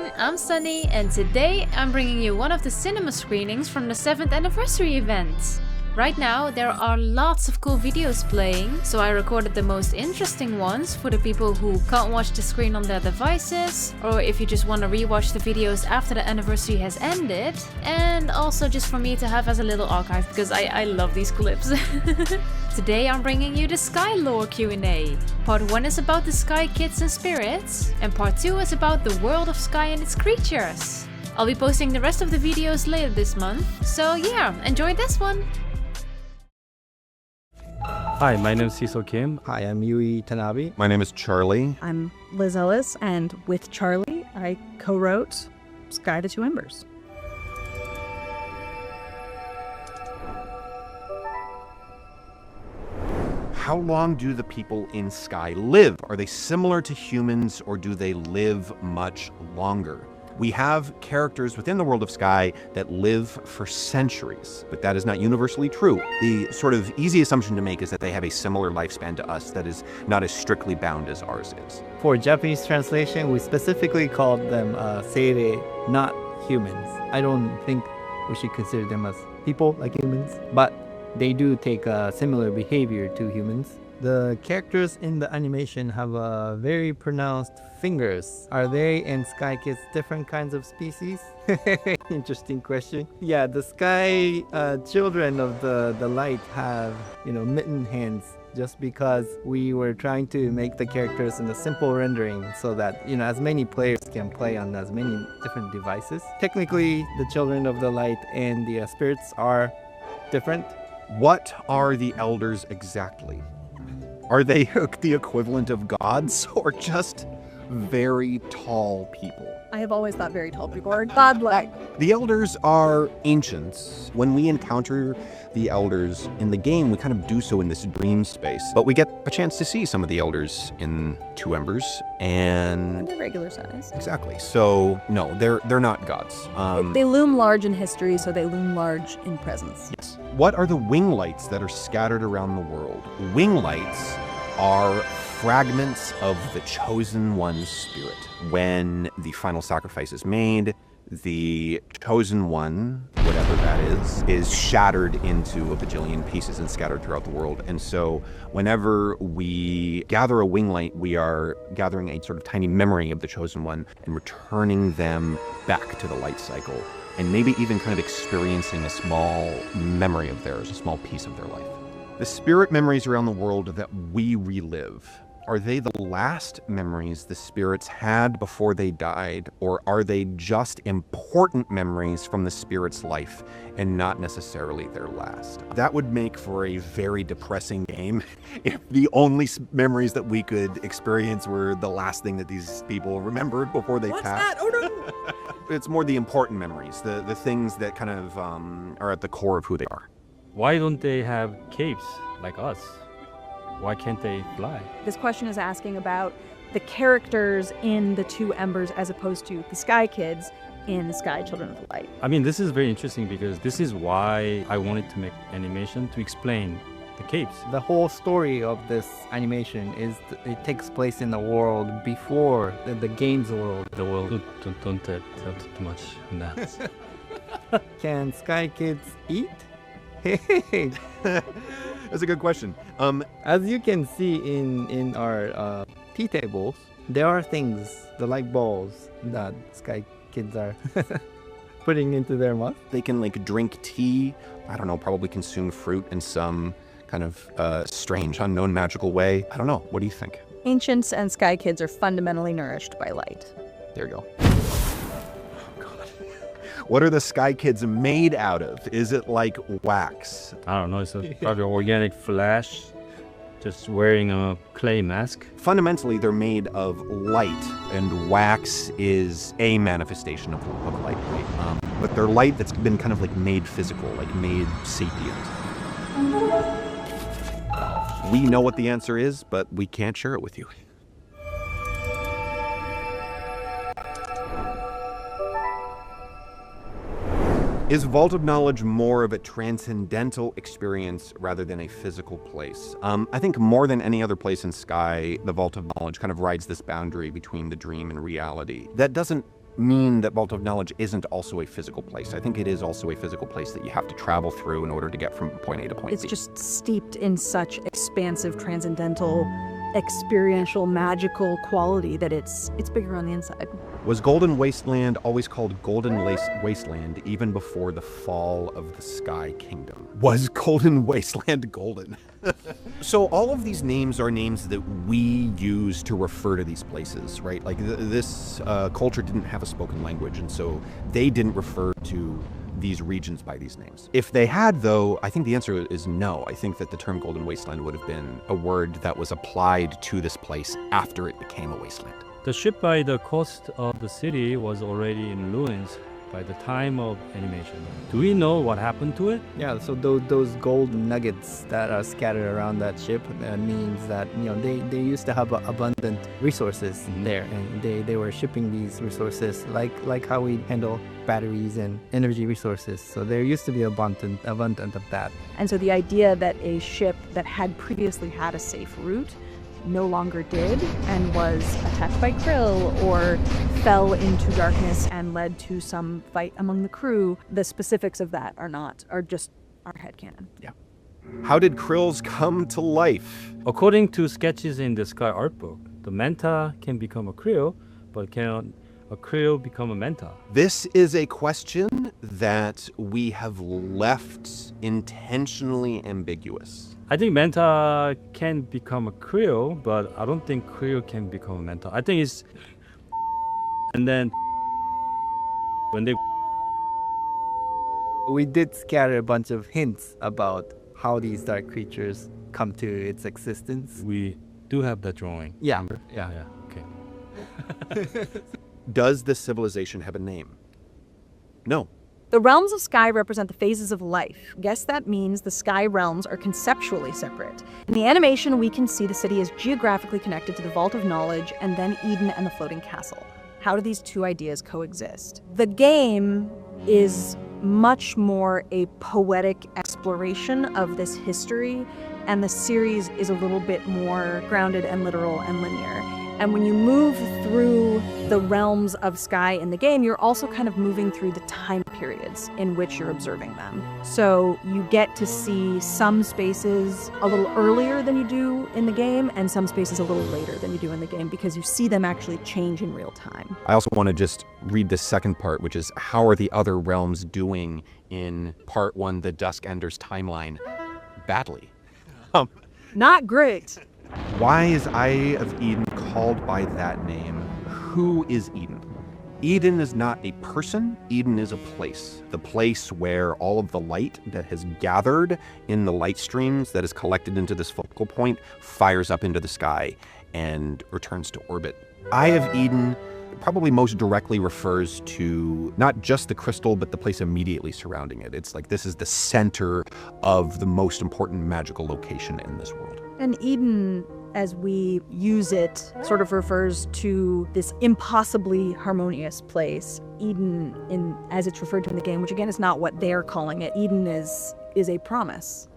everyone, I'm Sunny, and today I'm bringing you one of the cinema screenings from the 7th anniversary event. Right now, there are lots of cool videos playing, so I recorded the most interesting ones for the people who can't watch the screen on their devices, or if you just want to rewatch the videos after the anniversary has ended, and also just for me to have as a little archive, because I love these clips. Today I'm bringing you the Sky Lore Q&A. Part 1 is about the Sky Kids and Spirits, and Part 2 is about the world of Sky and its creatures. I'll be posting the rest of the videos later this month, so yeah, enjoy this one! Hi, my name is Cecil Kim. Hi, I'm Yui Tanabe. My name is Charlie. I'm Liz Ellis, and with Charlie, I co-wrote Sky to Embers. How long do the people in Sky live? Are they similar to humans, or do they live much longer? We have characters within the world of Sky that live for centuries, but that is not universally true. The sort of easy assumption to make is that they have a similar lifespan to us that is not as strictly bound as ours is. For Japanese translation, we specifically called them seirei, not humans. I don't think we should consider them as people like humans, but they do take a similar behavior to humans. The characters in the animation have very pronounced fingers. Are they and Sky Kids different kinds of species? Interesting question. Yeah, the Sky children of the light have, mitten hands, just because we were trying to make the characters in a simple rendering so that, as many players can play on as many different devices. Technically, the children of the light and the spirits are different. What are the elders exactly? Are they the equivalent of gods, or just very tall people? I have always thought very tall people are godlike. The elders are ancients. When we encounter the elders in the game, we kind of do so in this dream space. But we get a chance to see some of the elders in Two Embers, and They're regular size. exactly. So no, they're not gods. They loom large in history, so they loom large in presence. Yes. What are the wing lights that are scattered around the world? Wing lights are fragments of the Chosen One's spirit. When the final sacrifice is made, the Chosen One, whatever that is shattered into a bajillion pieces and scattered throughout the world. And so whenever we gather a wing light, we are gathering a sort of tiny memory of the Chosen One and returning them back to the light cycle, and maybe even kind of experiencing a small memory of theirs, a small piece of their life. The spirit memories around the world that we relive, are they the last memories the spirits had before they died, or are they just important memories from the spirit's life and not necessarily their last? That would make for a very depressing game if the only memories that we could experience were the last thing that these people remembered before they passed. Oh no! It's more the important memories, the things that kind of are at the core of who they are. Why don't they have capes like us? Why can't they fly? This question is asking about the characters in the Two Embers as opposed to the Sky Kids in the Sky Children of the Light. I mean, this is very interesting because this is why I wanted to make animation to explain the capes. The whole story of this animation is it takes place in the world before the game's world. The world, don't tell too much on that. Can Sky Kids eat? Hey, That's a good question. as you can see in our tea tables, there are things, the light balls that Sky Kids are putting into their mouth. They can drink tea, I don't know, probably consume fruit in some kind of strange, unknown, magical way. I don't know. What do you think? Ancients and Sky Kids are fundamentally nourished by light. There you go. What are the Sky Kids made out of? Is it like wax? I don't know, it's probably organic flesh, just wearing a clay mask. Fundamentally, they're made of light, and wax is a manifestation of light, right? But they're light that's been kind of made physical, made sapient. We know what the answer is, but we can't share it with you. Is Vault of Knowledge more of a transcendental experience rather than a physical place? I think more than any other place in Sky, the Vault of Knowledge kind of rides this boundary between the dream and reality. That doesn't mean that Vault of Knowledge isn't also a physical place. I think it is also a physical place that you have to travel through in order to get from point A to point It's B. just steeped in such expansive, transcendental, experiential, magical quality that it's bigger on the inside. Was Golden Wasteland always called Golden Wasteland even before the fall of the Sky Kingdom? Was Golden Wasteland golden? So all of these names are names that we use to refer to these places, right? Like this culture didn't have a spoken language, and so they didn't refer to these regions by these names. If they had, though, I think the answer is no. I think that the term Golden Wasteland would have been a word that was applied to this place after it became a wasteland. The ship by the coast of the city was already in ruins by the time of animation. Do we know what happened to it? Yeah, so those gold nuggets that are scattered around that ship means that they used to have abundant resources there, and they were shipping these resources like how we handle batteries and energy resources. So there used to be abundant of that. And so the idea that a ship that had previously had a safe route no longer did and was attacked by krill or fell into darkness and led to some fight among the crew, the specifics of that are just our headcanon. Yeah. How did krills come to life? According to sketches in the Sky art book, the manta can become a krill, but can a krill become a manta? This is a question that we have left intentionally ambiguous. I think manta can become a krill, but I don't think krill can become a manta. I think it's... And then when they... We did scatter a bunch of hints about how these dark creatures come to its existence. We do have that drawing. Yeah. Yeah, okay. Does this civilization have a name? No. The realms of sky represent the phases of life. Guess that means the sky realms are conceptually separate. In the animation, we can see the city is geographically connected to the Vault of Knowledge and then Eden and the floating castle. How do these two ideas coexist? The game is much more a poetic exploration of this history, and the series is a little bit more grounded and literal and linear. And when you move through the realms of sky in the game, you're also kind of moving through the time periods in which you're observing them. So you get to see some spaces a little earlier than you do in the game, and some spaces a little later than you do in the game, because you see them actually change in real time. I also want to just read the second part, which is how are the other realms doing in part 1, the Dusk Enders timeline? Badly. Not great. Why is Eye of Eden called by that name? Who is Eden? Eden is not a person, Eden is a place. The place where all of the light that has gathered in the light streams that is collected into this focal point fires up into the sky and returns to orbit. Eye of Eden probably most directly refers to not just the crystal, but the place immediately surrounding it. It's like this is the center of the most important magical location in this world. And Eden, as we use it, sort of refers to this impossibly harmonious place. Eden, as it's referred to in the game, which again is not what they're calling it. Eden is a promise.